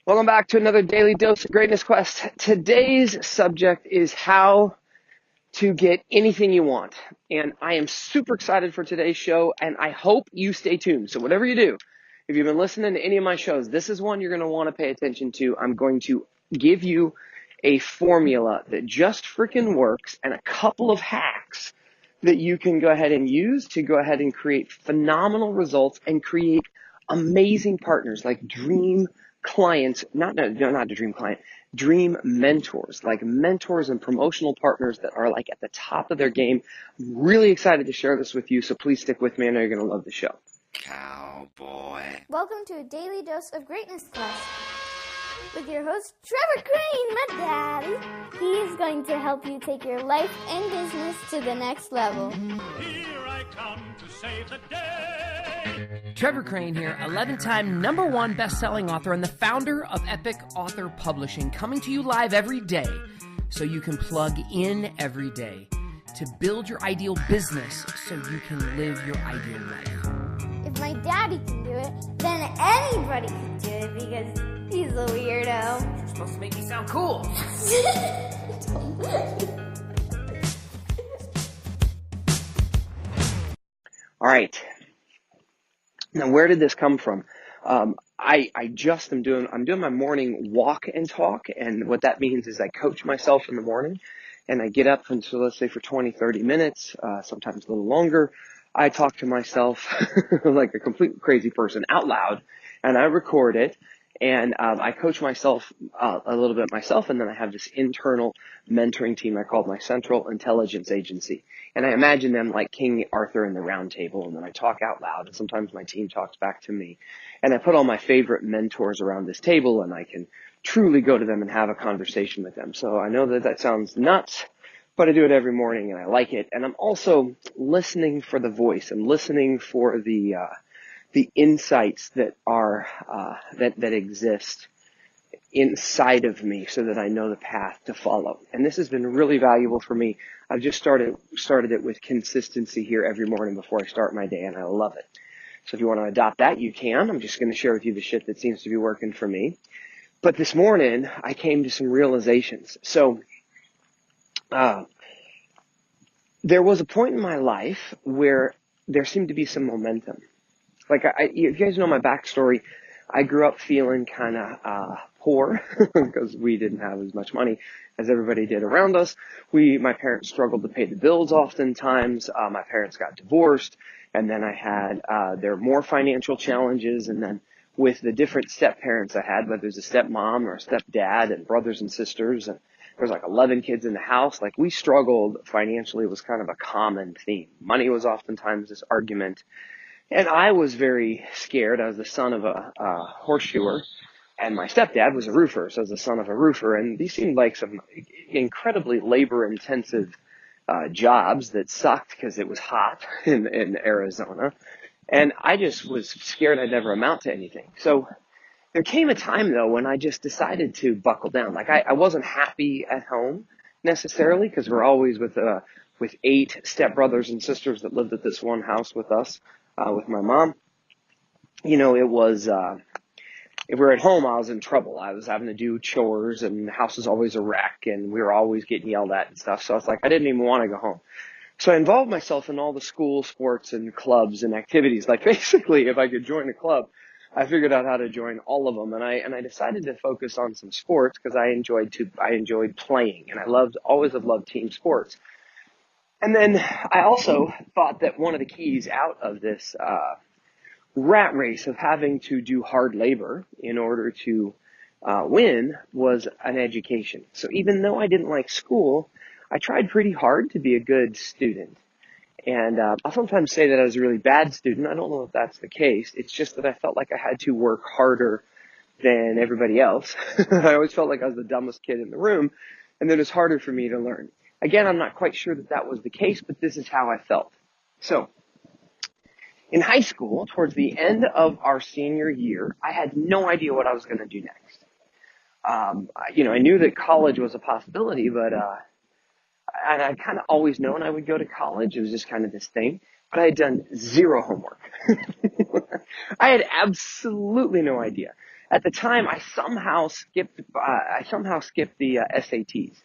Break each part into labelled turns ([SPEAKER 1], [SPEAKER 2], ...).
[SPEAKER 1] Welcome back to another daily dose of greatness quest. Today's subject is how to get anything you want. And I am super excited for today's show, and I hope you stay tuned. So whatever you do, if you've been listening to any of my shows, this is one you're going to want to pay attention to. I'm going to give you a formula that just freaking works and a couple of hacks that you can go ahead and use to go ahead and create phenomenal results and create amazing partners, like dream clients, not a dream client, dream mentors, like mentors and promotional partners that are like at the top of their game. I'm really excited to share this with you, so please stick with me. I know you're going to love the show.
[SPEAKER 2] Cowboy.
[SPEAKER 3] Welcome to a daily dose of greatness quest with your host, Trevor Crane, my daddy. He's going to help you take your life and business to the next level.
[SPEAKER 4] Here I come to save the day.
[SPEAKER 5] Trevor Crane here, 11-time #1 best-selling author and the founder of Epic Author Publishing, coming to you live every day so you can plug in every day to build your ideal business so you can live your ideal life.
[SPEAKER 3] If my daddy can do it, then anybody can do it because he's a weirdo.
[SPEAKER 5] You're supposed to make me sound cool.
[SPEAKER 1] All right. Now, where did this come from? I'm doing my morning walk and talk. And what that means is I coach myself in the morning and I get up until, let's say, for 20, 30 minutes, sometimes a little longer. I talk to myself like a complete crazy person out loud, and I record it. And I coach myself a little bit myself, and then I have this internal mentoring team I call my Central Intelligence Agency. And I imagine them like King Arthur in the Round Table, and then I talk out loud, and sometimes my team talks back to me. And I put all my favorite mentors around this table, and I can truly go to them and have a conversation with them. So I know that sounds nuts, but I do it every morning, and I like it. And I'm also listening for the voice. I'm listening for the insights that are that exist inside of me so that I know the path to follow. And this has been really valuable for me. I've just started it with consistency here every morning before I start my day, and I love it. So if you want to adopt that, you can. I'm just going to share with you the shit that seems to be working for me. But this morning, I came to some realizations. So there was a point in my life where there seemed to be some momentum. Like, if you guys know my backstory, I grew up feeling kind of poor because we didn't have as much money as everybody did around us. My parents struggled to pay the bills oftentimes. My parents got divorced, and then I had there were more financial challenges. And then with the different step parents I had, whether it was a stepmom or a stepdad and brothers and sisters, and there was like 11 kids in the house, like we struggled financially was kind of a common theme. Money was oftentimes this argument. And I was very scared. I was the son of a horseshoer, and my stepdad was a roofer, so I was the son of a roofer. And these seemed like some incredibly labor-intensive jobs that sucked because it was hot in Arizona. And I just was scared I'd never amount to anything. So there came a time, though, when I just decided to buckle down. Like I wasn't happy at home necessarily because we're always with 8 stepbrothers and sisters that lived at this one house with us. With my mom, you know, it was, if we were at home, I was in trouble. I was having to do chores, and the house was always a wreck, and we were always getting yelled at and stuff. So I was like, I didn't even want to go home. So I involved myself in all the school sports and clubs and activities. Like basically, if I could join a club, I figured out how to join all of them. And I decided to focus on some sports because I enjoyed playing, and always have loved team sports. And then I also thought that one of the keys out of this rat race of having to do hard labor in order to win was an education. So even though I didn't like school, I tried pretty hard to be a good student. And I'll sometimes say that I was a really bad student. I don't know if that's the case. It's just that I felt like I had to work harder than everybody else. I always felt like I was the dumbest kid in the room, and that it was harder for me to learn. Again, I'm not quite sure that was the case, but this is how I felt. So, in high school, towards the end of our senior year, I had no idea what I was going to do next. I knew that college was a possibility, but and I'd kind of always known I would go to college. It was just kind of this thing. But I had done zero homework. I had absolutely no idea. At the time, I somehow skipped the SATs.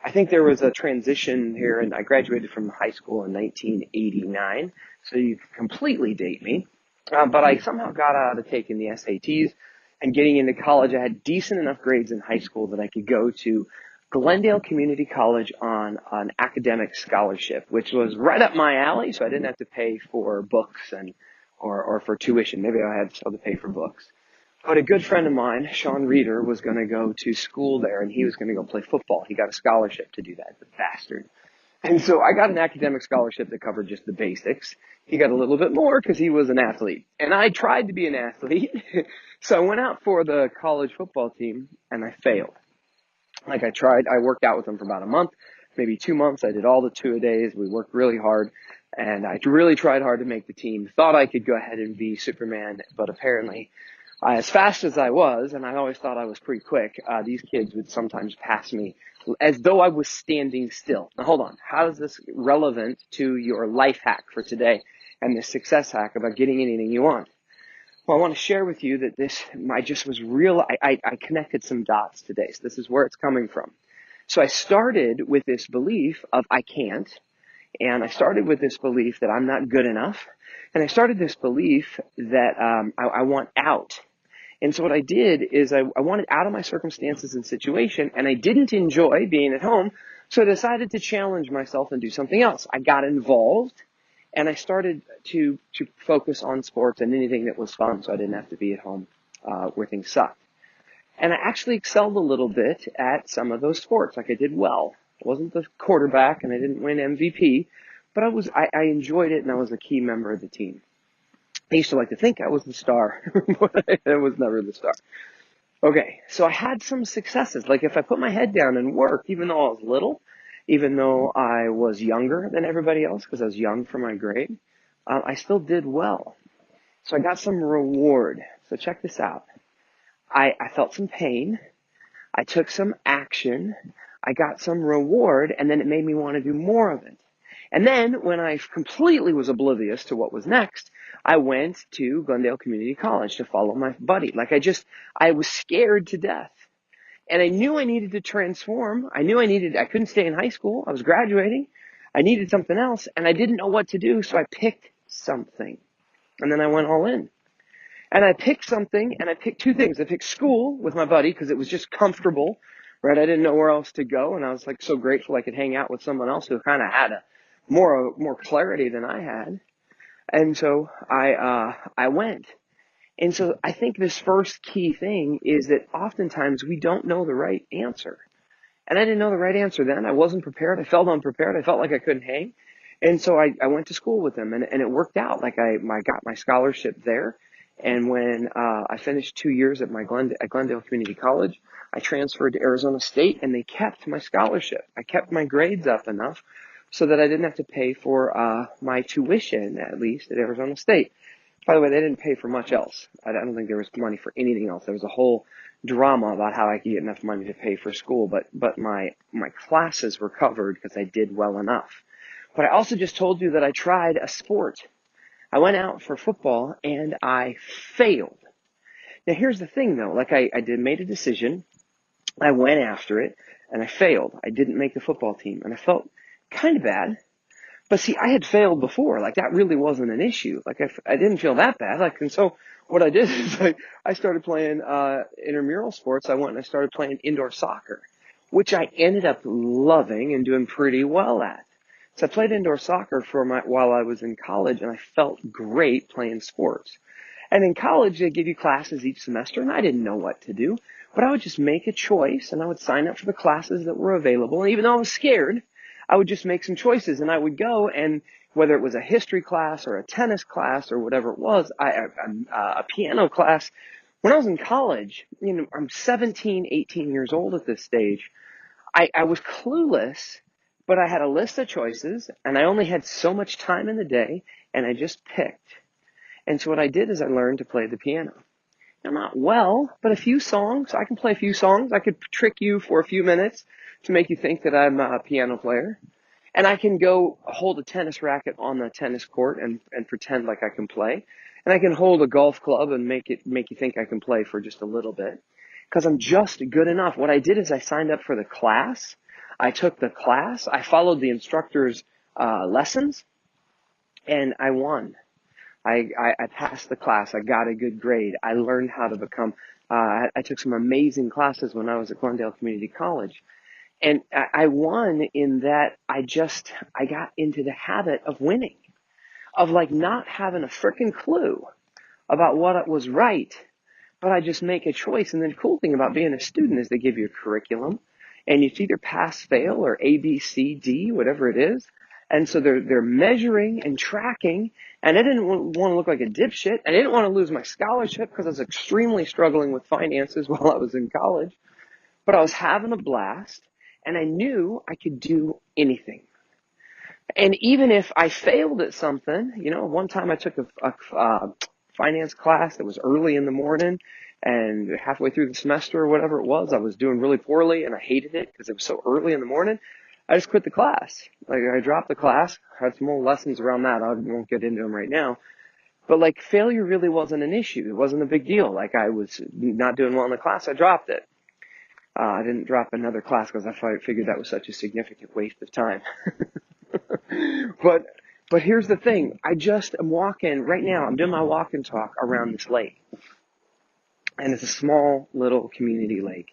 [SPEAKER 1] I think there was a transition here, and I graduated from high school in 1989, so you can completely date me. But I somehow got out of taking the SATs and getting into college. I had decent enough grades in high school that I could go to Glendale Community College on an academic scholarship, which was right up my alley, so I didn't have to pay for books or for tuition. Maybe I had still to pay for books. But a good friend of mine, Sean Reeder, was going to go to school there, and he was going to go play football. He got a scholarship to do that, the bastard. And so I got an academic scholarship that covered just the basics. He got a little bit more because he was an athlete. And I tried to be an athlete. So I went out for the college football team, and I failed. I worked out with them for about a month, maybe 2 months. I did all the two-a-days. We worked really hard. And I really tried hard to make the team. Thought I could go ahead and be Superman, but apparently as fast as I was, and I always thought I was pretty quick, these kids would sometimes pass me as though I was standing still. Now hold on. How is this relevant to your life hack for today and this success hack about getting anything you want? Well, I want to share with you that I connected some dots today. So this is where it's coming from. So I started with this belief of I can't, and I started with this belief that I'm not good enough, and I started this belief that I want out. And so what I did is I wanted out of my circumstances and situation, and I didn't enjoy being at home, so I decided to challenge myself and do something else. I got involved, and I started to focus on sports and anything that was fun, so I didn't have to be at home where things sucked. And I actually excelled a little bit at some of those sports. Like I did well. I wasn't the quarterback, and I didn't win MVP, but I enjoyed it, and I was a key member of the team. I used to like to think I was the star, but I was never the star. Okay, so I had some successes. Like if I put my head down and worked, even though I was little, even though I was younger than everybody else because I was young for my grade, I still did well. So I got some reward. So check this out. I felt some pain. I took some action. I got some reward, and then it made me want to do more of it. And then when I completely was oblivious to what was next, I went to Glendale Community College to follow my buddy. I was scared to death. And I knew I needed to transform. I couldn't stay in high school. I was graduating. I needed something else, and I didn't know what to do, so I picked something. And then I went all in. And I picked something, and I picked two things. I picked school with my buddy because it was just comfortable, right? I didn't know where else to go, and I was like so grateful I could hang out with someone else who kind of had more clarity than I had. And so I went. And so I think this first key thing is that oftentimes we don't know the right answer. And I didn't know the right answer then. I wasn't prepared. I felt unprepared. I felt like I couldn't hang. And so I went to school with them, and it worked out. Like I got my scholarship there. And when I finished 2 years at Glendale Community College, I transferred to Arizona State, and they kept my scholarship. I kept my grades up enough so that I didn't have to pay for my tuition, at least, at Arizona State. By the way, they didn't pay for much else. I don't think there was money for anything else. There was a whole drama about how I could get enough money to pay for school, but my classes were covered because I did well enough. But I also just told you that I tried a sport. I went out for football, and I failed. Now, here's the thing, though. Made a decision. I went after it, and I failed. I didn't make the football team, and I felt kind of bad. But see, I had failed before. That really wasn't an issue. I didn't feel that bad. And so what I did is I started playing intramural sports. I went and I started playing indoor soccer, which I ended up loving and doing pretty well at. So I played indoor soccer while I was in college, and I felt great playing sports. And in college, they give you classes each semester, and I didn't know what to do. But I would just make a choice, and I would sign up for the classes that were available. And even though I was scared, I would just make some choices, and I would go, and whether it was a history class or a tennis class or whatever it was, a piano class. When I was in college, I'm 17, 18 years old at this stage. I was clueless, but I had a list of choices, and I only had so much time in the day, and I just picked. And so what I did is I learned to play the piano. Now, not well, but a few songs. I can play a few songs. I could trick you for a few minutes to make you think that I'm a piano player. And I can go hold a tennis racket on the tennis court and pretend like I can play. And I can hold a golf club and make you think I can play for just a little bit because I'm just good enough. What I did is I signed up for the class. I took the class. I followed the instructor's lessons, and I won. I passed the class. I got a good grade. I learned how to become, I took some amazing classes when I was at Glendale Community College. And I won in that I got into the habit of winning, of like not having a frickin' clue about what was right, but I just make a choice. And the cool thing about being a student is they give you a curriculum, and it's either pass, fail, or A, B, C, D, whatever it is. And so they're measuring and tracking, and I didn't want to look like a dipshit. I didn't want to lose my scholarship because I was extremely struggling with finances while I was in college, but I was having a blast, and I knew I could do anything. And even if I failed at something, one time I took a finance class that was early in the morning, and halfway through the semester or whatever it was, I was doing really poorly and I hated it because it was so early in the morning. I just quit the class. Like, I dropped the class, had some more lessons around that. I won't get into them right now. But like, failure really wasn't an issue. It wasn't a big deal. Like, I was not doing well in the class. I dropped it. I didn't drop another class because I figured that was such a significant waste of time. But here's the thing. I just am walking right now. I'm doing my walk and talk around this lake. And it's a small little community lake.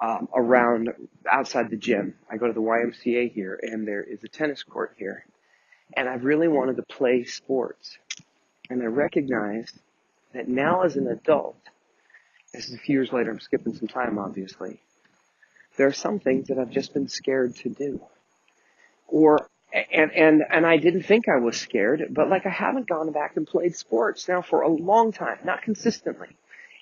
[SPEAKER 1] Around outside the gym. I go to the YMCA here, and there is a tennis court here. And I really wanted to play sports. And I recognized that now as an adult, this is a few years later, I'm skipping some time obviously, there are some things that I've just been scared to do. And I didn't think I was scared, but like, I haven't gone back and played sports now for a long time, not consistently.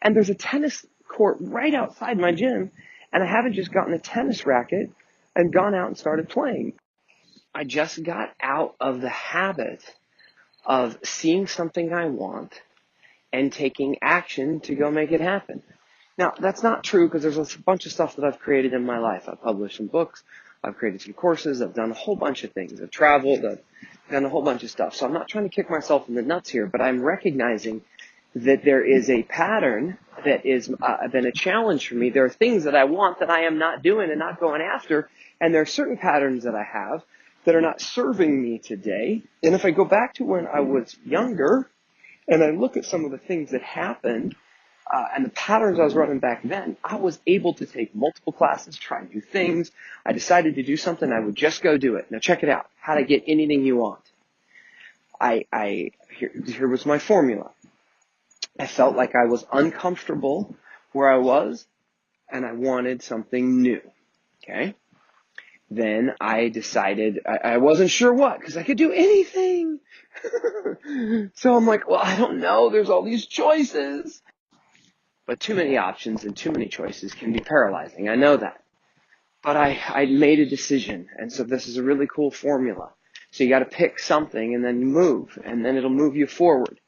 [SPEAKER 1] And there's a tennis court right outside my gym, and I haven't just gotten a tennis racket and gone out and started playing. I just got out of the habit of seeing something I want and taking action to go make it happen. Now, that's not true because there's a bunch of stuff that I've created in my life. I've published some books. I've created some courses. I've done a whole bunch of things. I've traveled. I've done a whole bunch of stuff. So I'm not trying to kick myself in the nuts here, but I'm recognizing that there is a pattern that is been a challenge for me. There are things that I want that I am not doing and not going after, and there are certain patterns that I have that are not serving me today. And if I go back to when I was younger and I look at some of the things that happened and the patterns I was running back then, I was able to take multiple classes, try new things. I decided to do something, I would just go do it. Now check it out. How to get anything you want. Here was my formula. I felt like I was uncomfortable where I was, and I wanted something new. Okay? Then I decided I wasn't sure what, because I could do anything. So I'm like, well, I don't know. There's all these choices. But too many options and too many choices can be paralyzing. I know that. But I made a decision, and so this is a really cool formula. So you got to pick something and then move, and then it'll move you forward.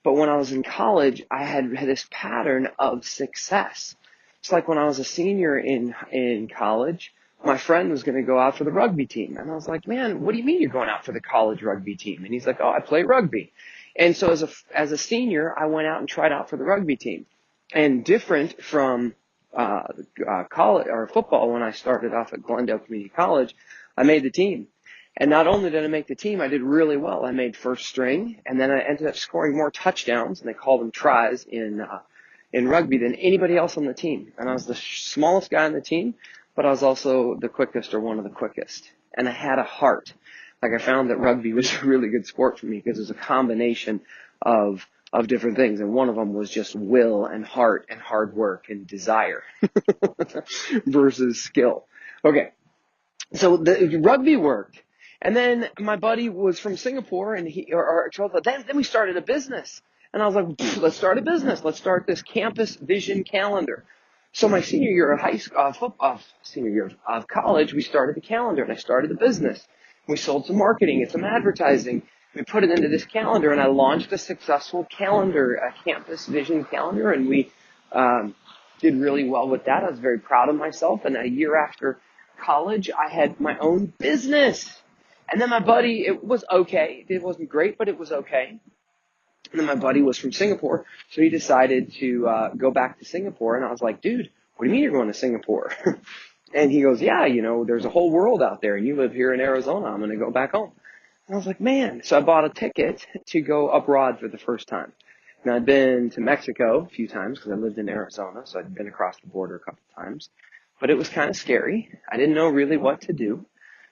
[SPEAKER 1] But when I was in college, I had this pattern of success. It's like when I was a senior in college, my friend was going to go out for the rugby team. And I was like, man, what do you mean you're going out for the college rugby team? And he's like, oh, I play rugby. And so as a senior, I went out and tried out for the rugby team. And different from college or football, when I started off at Glendale Community College, I made the team. And not only did I make the team, I did really well. I made first string, and then I ended up scoring more touchdowns, and they call them tries in rugby, than anybody else on the team. And I was the smallest guy on the team, but I was also the quickest, or one of the quickest. And I had a heart. Like, I found that rugby was a really good sport for me because it was a combination of different things. And one of them was just will and heart and hard work and desire versus skill. Okay. So the rugby worked. And then my buddy was from Singapore, and then we started a business. And I was like, let's start a business. Let's start this campus vision calendar. So my senior year of college, we started the calendar, and I started the business. We sold some marketing and some advertising. We put it into this calendar, and I launched a successful calendar, a campus vision calendar, and we did really well with that. I was very proud of myself. And a year after college, I had my own business. And then my buddy, it was okay. It wasn't great, but it was okay. And then my buddy was from Singapore, so he decided to go back to Singapore. And I was like, dude, what do you mean you're going to Singapore? And he goes, yeah, there's a whole world out there, and you live here in Arizona. I'm going to go back home. And I was like, man. So I bought a ticket to go abroad for the first time. Now, I'd been to Mexico a few times because I lived in Arizona, so I'd been across the border a couple of times. But it was kind of scary. I didn't know really what to do.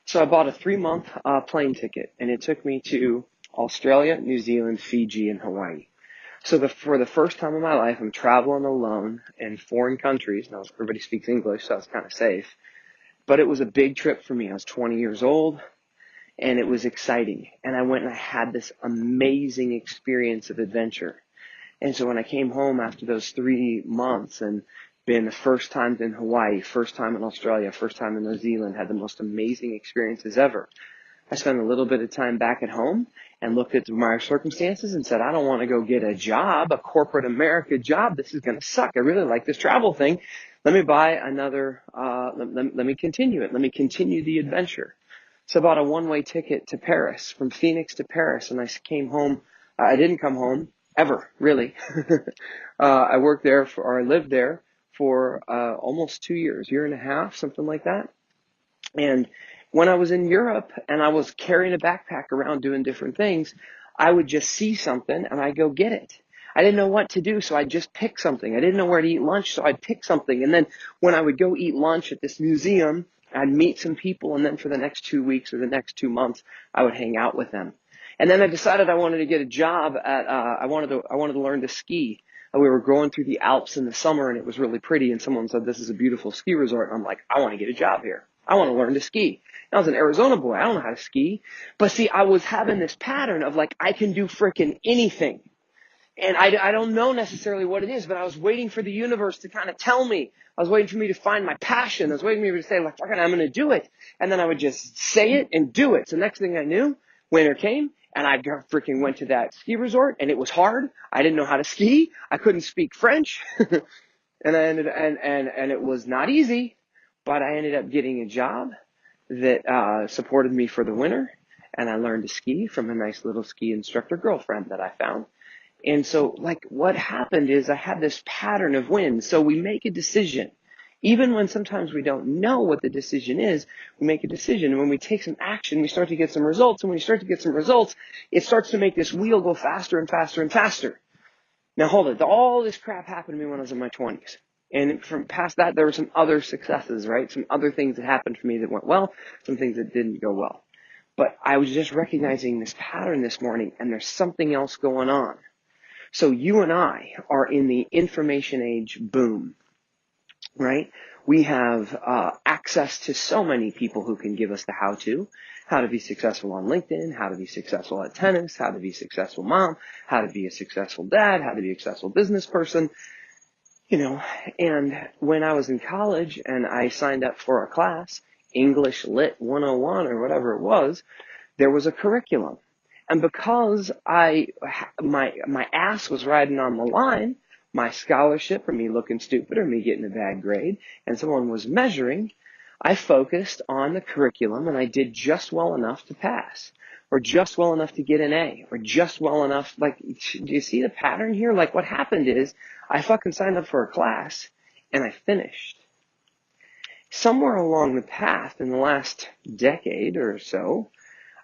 [SPEAKER 1] So I bought a 3-month plane ticket, and it took me to Australia, New Zealand, Fiji, and Hawaii. So for the first time in my life, I'm traveling alone in foreign countries. Now, everybody speaks English, so I was kind of safe. But it was a big trip for me. I was 20 years old, and it was exciting. And I went and I had this amazing experience of adventure. And so when I came home after those 3 months and been the first time in Hawaii, first time in Australia, first time in New Zealand, had the most amazing experiences ever. I spent a little bit of time back at home and looked at my circumstances and said, I don't want to go get a job, a corporate America job. This is going to suck. I really like this travel thing. Let me buy another, let me continue it. Let me continue the adventure. So I bought a one-way ticket to Paris, from Phoenix to Paris, and I came home. I didn't come home ever, really. I worked there or I lived there for almost 2 years, year and a half, something like that. And when I was in Europe and I was carrying a backpack around doing different things, I would just see something and I'd go get it. I didn't know what to do, so I'd just pick something. I didn't know where to eat lunch, so I'd pick something. And then when I would go eat lunch at this museum, I'd meet some people, and then for the next 2 weeks or the next 2 months, I would hang out with them. And then I decided I wanted to get a job at, I wanted to learn to ski. We were going through the Alps in the summer, and it was really pretty, and someone said, this is a beautiful ski resort. And I'm like, I want to get a job here. I want to learn to ski. I was an Arizona boy. I don't know how to ski. But see, I was having this pattern of like, I can do frickin' anything. And I don't know necessarily what it is, but I was waiting for the universe to kind of tell me. I was waiting for me to find my passion. I was waiting for me to say, like, fucking, I'm going to do it. And then I would just say it and do it. So next thing I knew, winter came, and I freaking went to that ski resort, and it was hard. I didn't know how to ski. I couldn't speak French. And I ended, and it was not easy, but I ended up getting a job that supported me for the winter, and I learned to ski from a nice little ski instructor girlfriend that I found. And so, like, what happened is I had this pattern of wins. So we make a decision. Even when sometimes we don't know what the decision is, we make a decision. And when we take some action, we start to get some results. And when we start to get some results, it starts to make this wheel go faster and faster and faster. Now, hold it. All this crap happened to me when I was in my 20s. And from past that, there were some other successes, right? Some other things that happened for me that went well, some things that didn't go well. But I was just recognizing this pattern this morning, and there's something else going on. So you and I are in the information age boom, right? We have access to so many people who can give us the how to be successful on LinkedIn, how to be successful at tennis, how to be a successful mom, how to be a successful dad, how to be a successful business person, And when I was in college and I signed up for a class, English Lit 101 or whatever it was, there was a curriculum. And because my ass was riding on the line, my scholarship or me looking stupid or me getting a bad grade, and someone was measuring, I focused on the curriculum and I did just well enough to pass, or just well enough to get an A, or just well enough. Like, do you see the pattern here? Like, what happened is I fucking signed up for a class and I finished. Somewhere along the path in the last decade or so,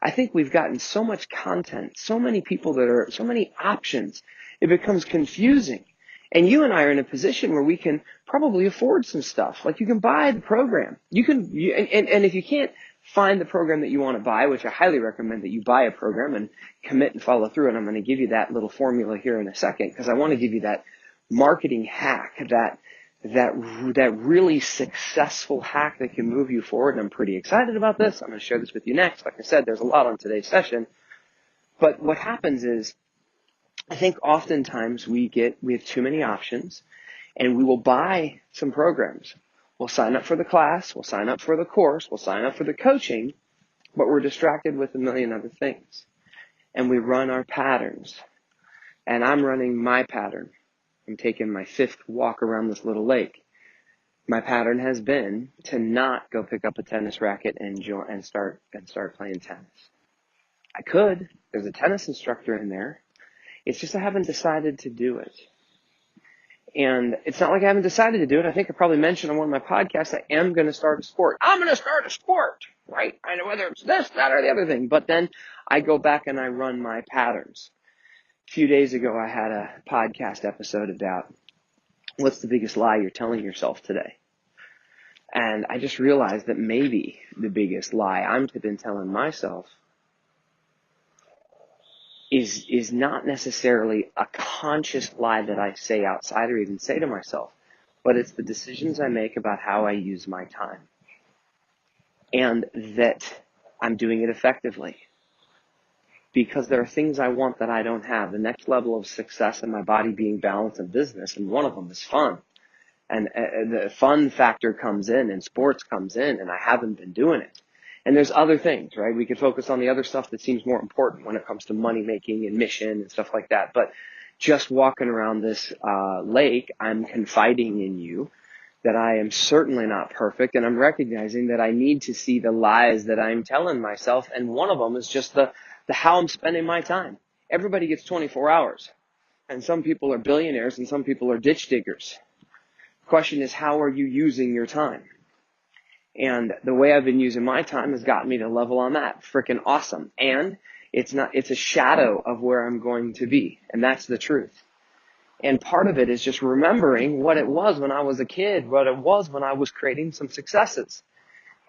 [SPEAKER 1] I think we've gotten so much content, so many people so many options, it becomes confusing. And you and I are in a position where we can probably afford some stuff. Like, you can buy the program. And if you can't find the program that you want to buy, which I highly recommend that you buy a program and commit and follow through. And I'm going to give you that little formula here in a second, because I want to give you that marketing hack, that really successful hack that can move you forward. And I'm pretty excited about this. I'm going to share this with you next. Like I said, there's a lot on today's session. But what happens is, I think oftentimes we have too many options, and we will buy some programs. We'll sign up for the class, we'll sign up for the course, we'll sign up for the coaching, but we're distracted with a million other things. And we run our patterns. And I'm running my pattern. I'm taking my 5th walk around this little lake. My pattern has been to not go pick up a tennis racket and start playing tennis. I could. There's a tennis instructor in there. It's just I haven't decided to do it. And it's not like I haven't decided to do it. I think I probably mentioned on one of my podcasts I am going to start a sport. I'm going to start a sport, right? I know whether it's this, that, or the other thing. But then I go back and I run my patterns. A few days ago, I had a podcast episode about what's the biggest lie you're telling yourself today. And I just realized that maybe the biggest lie I've been telling myself is not necessarily a conscious lie that I say outside or even say to myself, but it's the decisions I make about how I use my time. And that I'm doing it effectively. Because there are things I want that I don't have. The next level of success in my body being balanced in business, and one of them is fun. And the fun factor comes in, and sports comes in, and I haven't been doing it. And there's other things, right? We could focus on the other stuff that seems more important when it comes to money making and mission and stuff like that. But just walking around this lake, I'm confiding in you that I am certainly not perfect, and I'm recognizing that I need to see the lies that I'm telling myself. And one of them is just the how I'm spending my time. Everybody gets 24 hours, and some people are billionaires and some people are ditch diggers. The question is, how are you using your time? And the way I've been using my time has gotten me to the level I'm at. Frickin' awesome. And it's a shadow of where I'm going to be. And that's the truth. And part of it is just remembering what it was when I was a kid, what it was when I was creating some successes.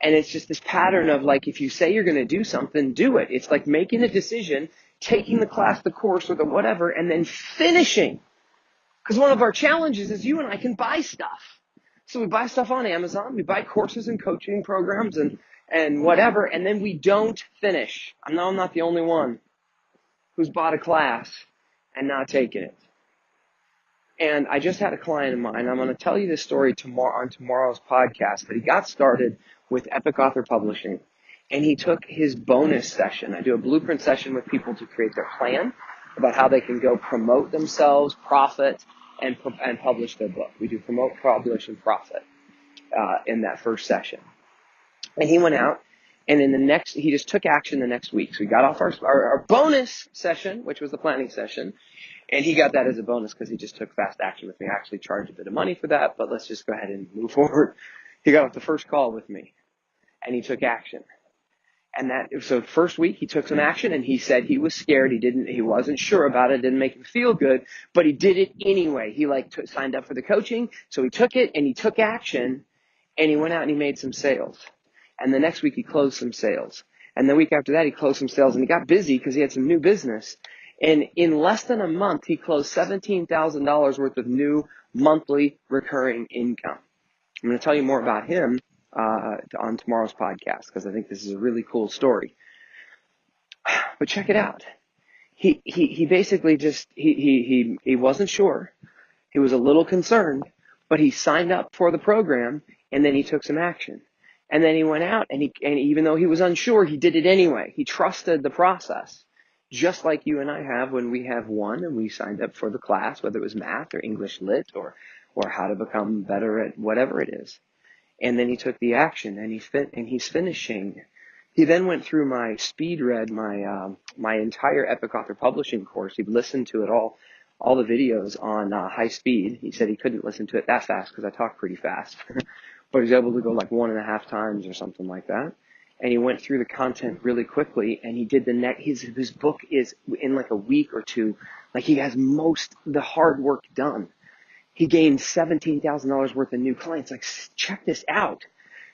[SPEAKER 1] And it's just this pattern of like, if you say you're going to do something, do it. It's like making a decision, taking the class, the course, or the whatever, and then finishing. Because one of our challenges is you and I can buy stuff. So we buy stuff on Amazon, we buy courses and coaching programs and whatever, and then we don't finish. I know I'm not the only one who's bought a class and not taken it. And I just had a client of mine. I'm going to tell you this story on tomorrow's podcast, but he got started with Epic Author Publishing, and he took his bonus session. I do a blueprint session with people to create their plan about how they can go promote themselves, profit, and publish their book. We do promote, publish, and profit in that first session. And he went out, and he just took action the next week. So we got off our bonus session, which was the planning session, and he got that as a bonus because he just took fast action with me. I actually charged a bit of money for that, but let's just go ahead and move forward. He got off the first call with me, and he took action. And so first week he took some action, and he said he was scared. He wasn't sure about it. It didn't make him feel good, but he did it anyway. He signed up for the coaching. So he took it and he took action, and he went out and he made some sales. And the next week he closed some sales. And the week after that he closed some sales, and he got busy because he had some new business. And in less than a month, he closed $17,000 worth of new monthly recurring income. I'm going to tell you more about him on tomorrow's podcast, because I think this is a really cool story. But check it out. He basically just, he wasn't sure. He was a little concerned, but he signed up for the program, and then he took some action. And then he went out, and even though he was unsure, he did it anyway. He trusted the process, just like you and I have when we have one and we signed up for the class, whether it was math or English lit or how to become better at whatever it is. And then he took the action, and he's finishing. He then went through my speed read, my entire Epic Author Publishing course. He listened to it all the videos on high speed. He said he couldn't listen to it that fast because I talk pretty fast, but he was able to go like 1.5 times or something like that. And he went through the content really quickly, and he did his book is in like a week or two. Like he has the hard work done. He gained $17,000 worth of new clients. Like, check this out.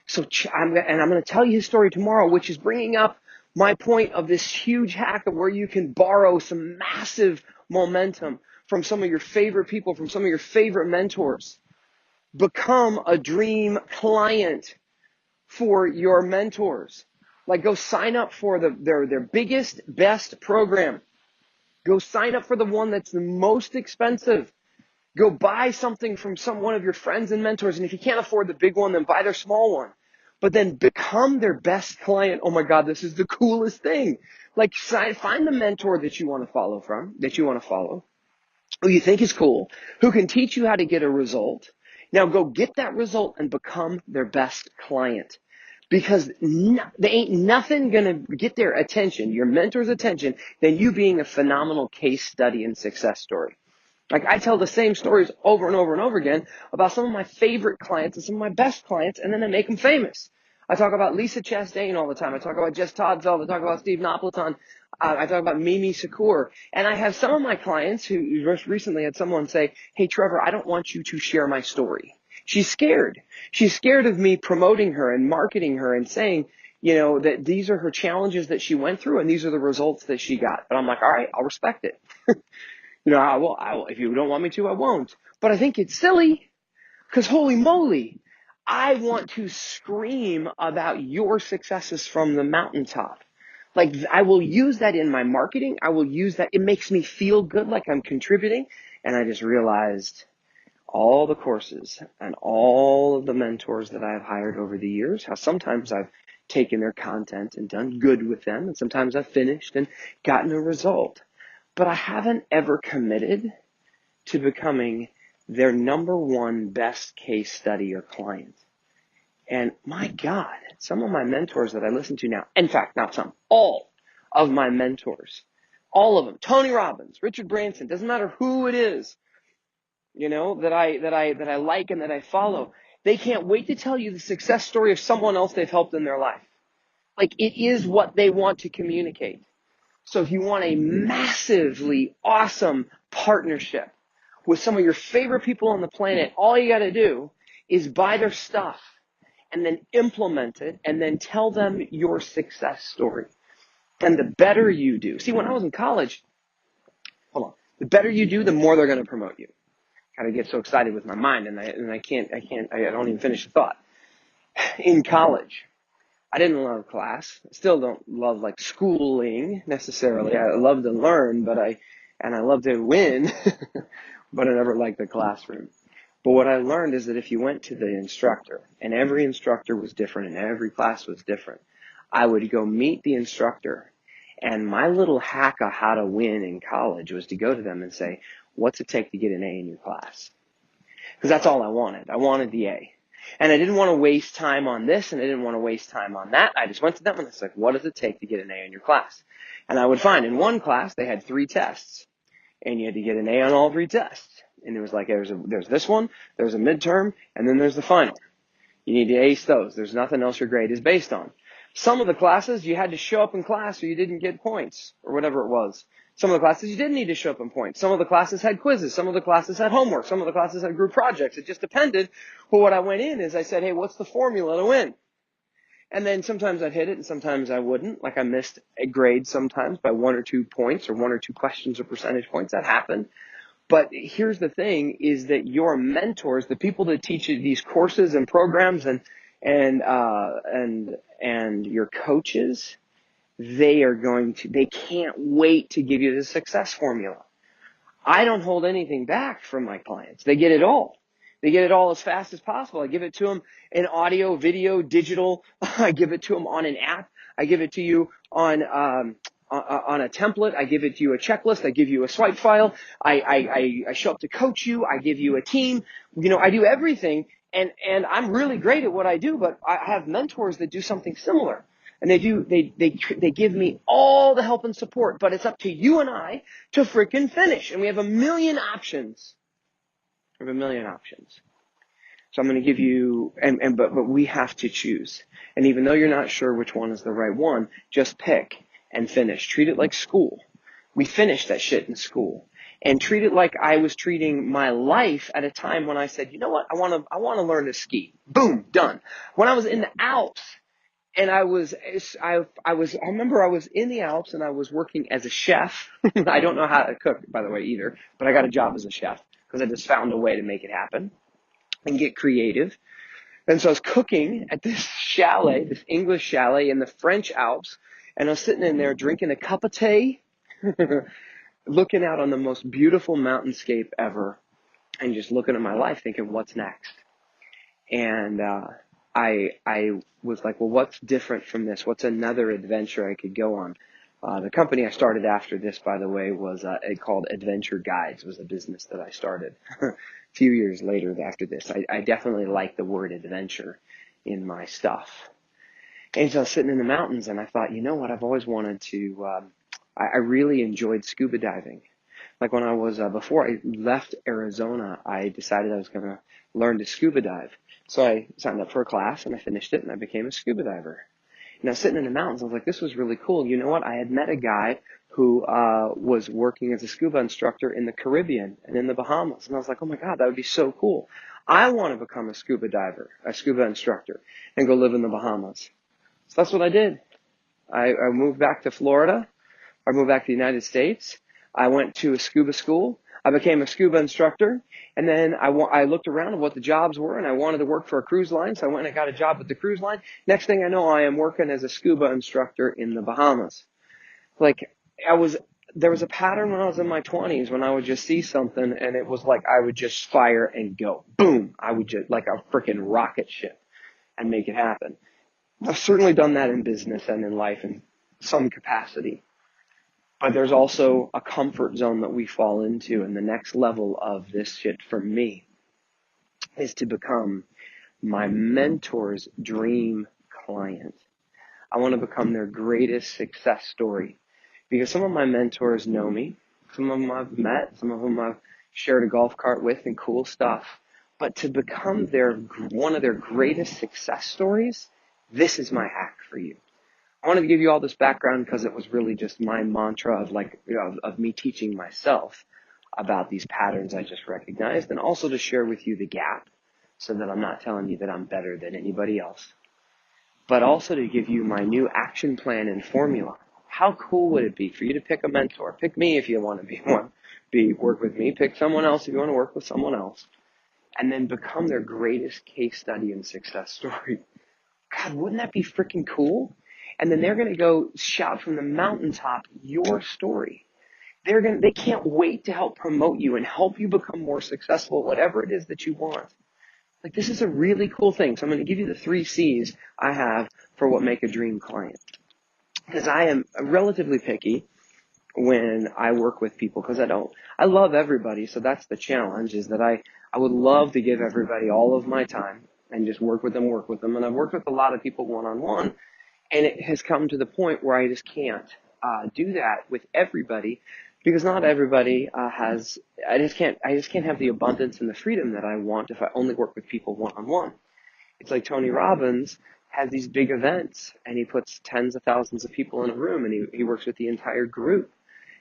[SPEAKER 1] So I'm going to tell you his story tomorrow, which is bringing up my point of this huge hack of where you can borrow some massive momentum from some of your favorite people, from some of your favorite mentors. Become a dream client for your mentors. Like, go sign up for their biggest, best program. Go sign up for the one that's the most expensive. Go buy something from one of your friends and mentors. And if you can't afford the big one, then buy their small one. But then become their best client. Oh my God, this is the coolest thing. Like, find the mentor that you want to follow, who you think is cool, who can teach you how to get a result. Now go get that result and become their best client. Because they ain't nothing going to get their attention, your mentor's attention, than you being a phenomenal case study and success story. Like, I tell the same stories over and over and over again about some of my favorite clients and some of my best clients, and then I make them famous. I talk about Lisa Chastain all the time. I talk about Jess Toddfeld. I talk about Steve Napolitan. I talk about Mimi Secor. And I have some of my clients who just recently had someone say, hey, Trevor, I don't want you to share my story. She's scared. She's scared of me promoting her and marketing her and saying, that these are her challenges that she went through and these are the results that she got. But I'm like, all right, I'll respect it. I will, if you don't want me to, I won't. But I think it's silly because holy moly, I want to scream about your successes from the mountaintop. Like, I will use that in my marketing. I will use that. It makes me feel good, like I'm contributing. And I just realized all the courses and all of the mentors that I've hired over the years, how sometimes I've taken their content and done good with them. And sometimes I've finished and gotten a result. But I haven't ever committed to becoming their number one best case study or client. And my God, some of my mentors that I listen to now, in fact, not some, all of my mentors, all of them, Tony Robbins, Richard Branson, doesn't matter who it is, that I like and that I follow, they can't wait to tell you the success story of someone else they've helped in their life. Like, it is what they want to communicate. So if you want a massively awesome partnership with some of your favorite people on the planet, all you got to do is buy their stuff and then implement it and then tell them your success story. And the better you do. See, when I was in college, the better you do, the more they're going to promote you. Kind of get so excited with my mind and I don't even finish the thought. In college, I didn't love class. I still don't love like schooling necessarily. I love to learn, but I love to win, but I never liked the classroom. But what I learned is that if you went to the instructor, and every instructor was different and every class was different, I would go meet the instructor. And my little hack of how to win in college was to go to them and say, what's it take to get an A in your class? Because that's all I wanted. I wanted the A. And I didn't want to waste time on this, and I didn't want to waste time on that. I just went to them and I said, what does it take to get an A in your class? And I would find in one class they had 3 tests, and you had to get an A on all 3 tests. And it was like, there's this one, there's a midterm, and then there's the final. You need to ace those. There's nothing else your grade is based on. Some of the classes, you had to show up in class or you didn't get points, or whatever it was. Some of the classes, you didn't need to show up in points. Some of the classes had quizzes. Some of the classes had homework. Some of the classes had group projects. It just depended. But what I went in is I said, hey, what's the formula to win? And then sometimes I'd hit it and sometimes I wouldn't. Like I missed a grade sometimes by 1 or 2 points or 1 or 2 questions or percentage points. That happened. But here's the thing is that your mentors, the people that teach you these courses and programs and your coaches, they can't wait to give you the success formula. I don't hold anything back from my clients. They get it all. They get it all as fast as possible. I give it to them in audio, video, digital. I give it to them on an app. I give it to you on a template. I give it to you a checklist. I give you a swipe file. I show up to coach you. I give you a team. I do everything. And I'm really great at what I do, but I have mentors that do something similar. And they give me all the help and support, but it's up to you and I to frickin' finish. And we have a million options. So I'm going to give you, but we have to choose. And even though you're not sure which one is the right one, just pick and finish. Treat it like school. We finished that shit in school. And treat it like I was treating my life at a time when I said, you know what, I want to learn to ski. Boom, done. When I was in the Alps, and I remember I was in the Alps and I was working as a chef. I don't know how to cook, by the way, either, but I got a job as a chef because I just found a way to make it happen and get creative. And so I was cooking at this chalet, this English chalet in the French Alps, and I was sitting in there drinking a cup of tea, looking out on the most beautiful mountainscape ever, and just looking at my life thinking, what's next? And I was like, well, what's different from this? What's another adventure I could go on? The company I started after this, by the way, was called Adventure Guides. It was a business that I started a few years later after this. I definitely like the word adventure in my stuff. And so I was sitting in the mountains and I thought, you know what, I've always wanted to, I really enjoyed scuba diving. Like when I was, before I left Arizona, I decided I was going to learn to scuba dive. So I signed up for a class and I finished it and I became a scuba diver. And I was sitting in the mountains. I was like, this was really cool. You know what? I had met a guy who was working as a scuba instructor in the Caribbean and in the Bahamas. And I was like, oh my God, that would be so cool. I want to become a scuba diver, a scuba instructor, and go live in the Bahamas. So that's what I did. I moved back to Florida. I moved back to the United States. I went to a scuba school. I became a scuba instructor. And then I looked around at what the jobs were, and I wanted to work for a cruise line. So I went and got a job with the cruise line. Next thing I know, I am working as a scuba instructor in the Bahamas. Like, there was a pattern when I was in my 20s when I would just see something, and it was like I would just fire and go. Boom! I would just, like a freaking rocket ship, and make it happen. I've certainly done that in business and in life in some capacity. But there's also a comfort zone that we fall into, and the next level of this shit for me is to become my mentor's dream client. I want to become their greatest success story, because some of my mentors know me, some of them I've met, some of them I've shared a golf cart with and cool stuff. But to become one of their greatest success stories, this is my hack for you. I wanted to give you all this background because it was really just my mantra of me teaching myself about these patterns I just recognized, and also to share with you the gap so that I'm not telling you that I'm better than anybody else, but also to give you my new action plan and formula. How cool would it be for you to pick a mentor? Pick me if you want to work with me. Pick someone else if you want to work with someone else, and then become their greatest case study and success story. God, wouldn't that be freaking cool? And then they're going to go shout from the mountaintop your story. They can't wait to help promote you and help you become more successful, whatever it is that you want. Like, this is a really cool thing. So I'm going to give you the 3 C's I have for what make a dream client. Because I am relatively picky when I work with people, because I love everybody. So that's the challenge, is that I would love to give everybody all of my time and just work with them. And I've worked with a lot of people one-on-one. And it has come to the point where I just can't do that with everybody, because not everybody I just can't have the abundance and the freedom that I want if I only work with people one-on-one. It's like Tony Robbins has these big events, and he puts tens of thousands of people in a room, and he works with the entire group.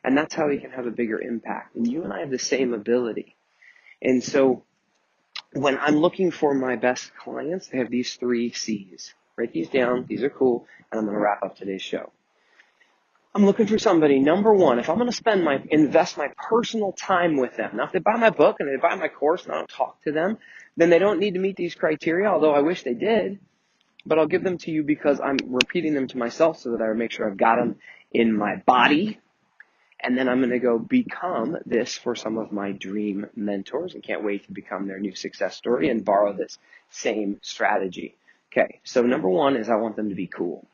[SPEAKER 1] And that's how he can have a bigger impact. And you and I have the same ability. And so when I'm looking for my best clients, they have these 3 C's. Write these down. These are cool. And I'm going to wrap up today's show. I'm looking for somebody, number one, if I'm going to invest my personal time with them. Now, if they buy my book and they buy my course and I don't talk to them, then they don't need to meet these criteria, although I wish they did. But I'll give them to you because I'm repeating them to myself so that I make sure I've got them in my body. And then I'm going to go become this for some of my dream mentors, and can't wait to become their new success story and borrow this same strategy. Okay, so number one is I want them to be cool.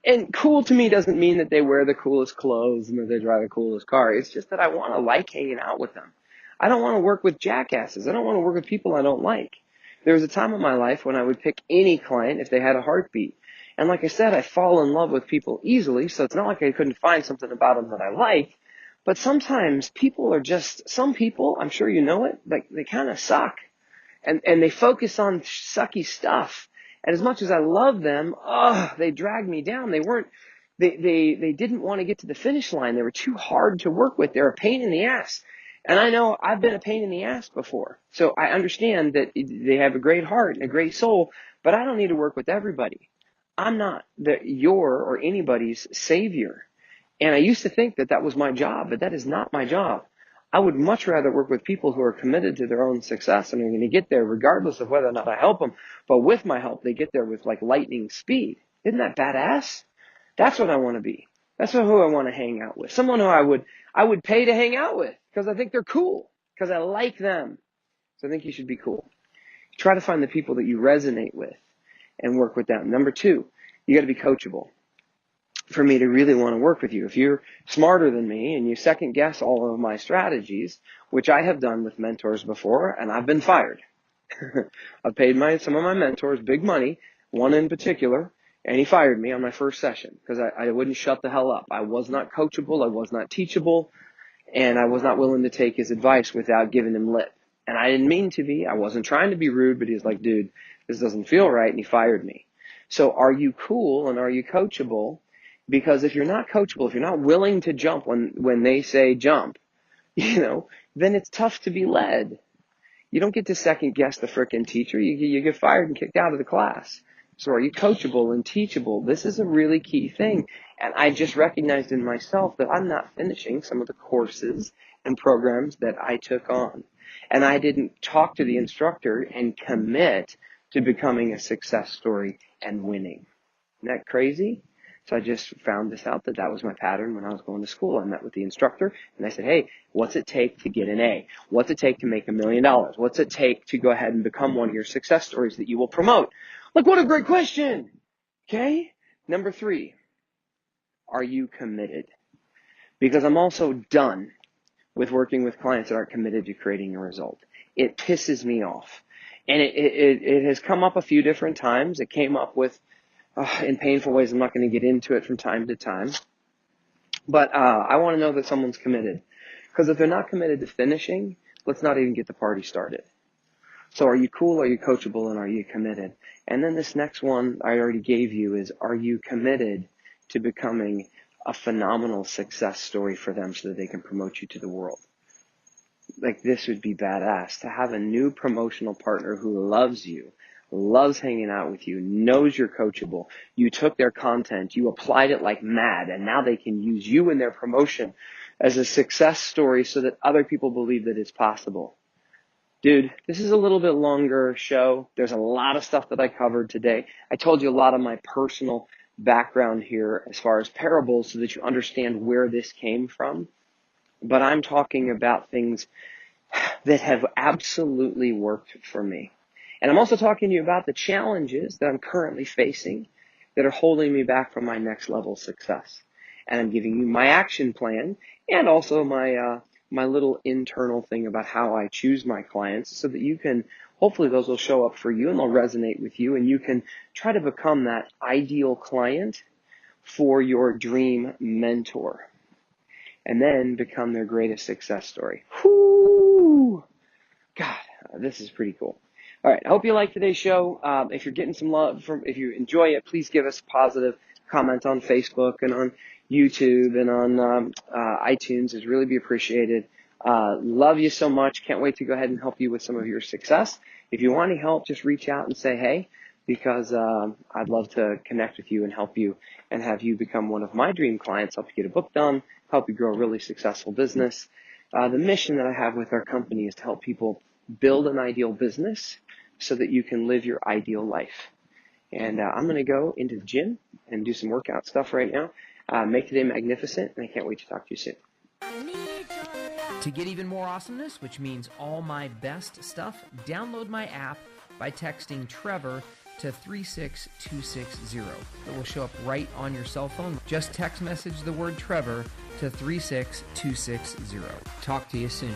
[SPEAKER 1] And cool to me doesn't mean that they wear the coolest clothes and that they drive the coolest car. It's just that I want to like hanging out with them. I don't want to work with jackasses. I don't want to work with people I don't like. There was a time in my life when I would pick any client if they had a heartbeat. And like I said, I fall in love with people easily, so it's not like I couldn't find something about them that I liked. But sometimes some people, I'm sure you know it, like they kind of suck. And they focus on sucky stuff. And as much as I love them, they dragged me down. They didn't want to get to the finish line. They were too hard to work with. They're a pain in the ass. And I know I've been a pain in the ass before. So I understand that they have a great heart and a great soul, but I don't need to work with everybody. I'm not your or anybody's savior. And I used to think that was my job, but that is not my job. I would much rather work with people who are committed to their own success and are going to get there regardless of whether or not I help them. But with my help, they get there with like lightning speed. Isn't that badass? That's what I want to be. That's who I want to hang out with. Someone who I would pay to hang out with because I think they're cool, because I like them. So I think you should be cool. Try to find the people that you resonate with and work with them. Number 2, you got to be coachable. For me to really want to work with you. If you're smarter than me and you second guess all of my strategies, which I have done with mentors before, and I've been fired. I paid some of my mentors big money, one in particular, and he fired me on my first session because I wouldn't shut the hell up. I was not coachable. I was not teachable. And I was not willing to take his advice without giving him lip. And I didn't mean to be. I wasn't trying to be rude, but he's like, dude, this doesn't feel right. And he fired me. So are you cool and are you coachable? Because if you're not coachable, if you're not willing to jump when they say jump, then it's tough to be led. You don't get to second guess the frickin' teacher. You get fired and kicked out of the class. So are you coachable and teachable? This is a really key thing. And I just recognized in myself that I'm not finishing some of the courses and programs that I took on. And I didn't talk to the instructor and commit to becoming a success story and winning. Isn't that crazy? So I just found this out that was my pattern when I was going to school. I met with the instructor and I said, hey, what's it take to get an A? What's it take to make $1 million? What's it take to go ahead and become one of your success stories that you will promote? Like, what a great question. Okay. Number 3, are you committed? Because I'm also done with working with clients that aren't committed to creating a result. It pisses me off. And it has come up a few different times. It came up with in painful ways. I'm not going to get into it from time to time. But I want to know that someone's committed. Because if they're not committed to finishing, let's not even get the party started. So are you cool, are you coachable, and are you committed? And then this next one I already gave you is, are you committed to becoming a phenomenal success story for them so that they can promote you to the world? Like, this would be badass to have a new promotional partner who loves you, loves hanging out with you, knows you're coachable. You took their content, you applied it like mad, and now they can use you in their promotion as a success story so that other people believe that it's possible. Dude, this is a little bit longer show. There's a lot of stuff that I covered today. I told you a lot of my personal background here as far as parables so that you understand where this came from. But I'm talking about things that have absolutely worked for me. And I'm also talking to you about the challenges that I'm currently facing that are holding me back from my next level success. And I'm giving you my action plan and also my little internal thing about how I choose my clients so that you can, hopefully those will show up for you and they'll resonate with you and you can try to become that ideal client for your dream mentor and then become their greatest success story. Whoo! God, this is pretty cool. All right, I hope you liked today's show. If you're getting some love if you enjoy it, please give us a positive comment on Facebook and on YouTube and on iTunes. It'd really be appreciated. Love you so much. Can't wait to go ahead and help you with some of your success. If you want any help, just reach out and say hey, because I'd love to connect with you and help you and have you become one of my dream clients, help you get a book done, help you grow a really successful business. The mission that I have with our company is to help people build an ideal business so that you can live your ideal life. And I'm going to go into the gym and do some workout stuff right now. Make today magnificent, and I can't wait to talk to you soon.
[SPEAKER 5] To get even more awesomeness, which means all my best stuff, download my app by texting Trevor to 36260. It will show up right on your cell phone. Just text message the word Trevor to 36260. Talk to you soon.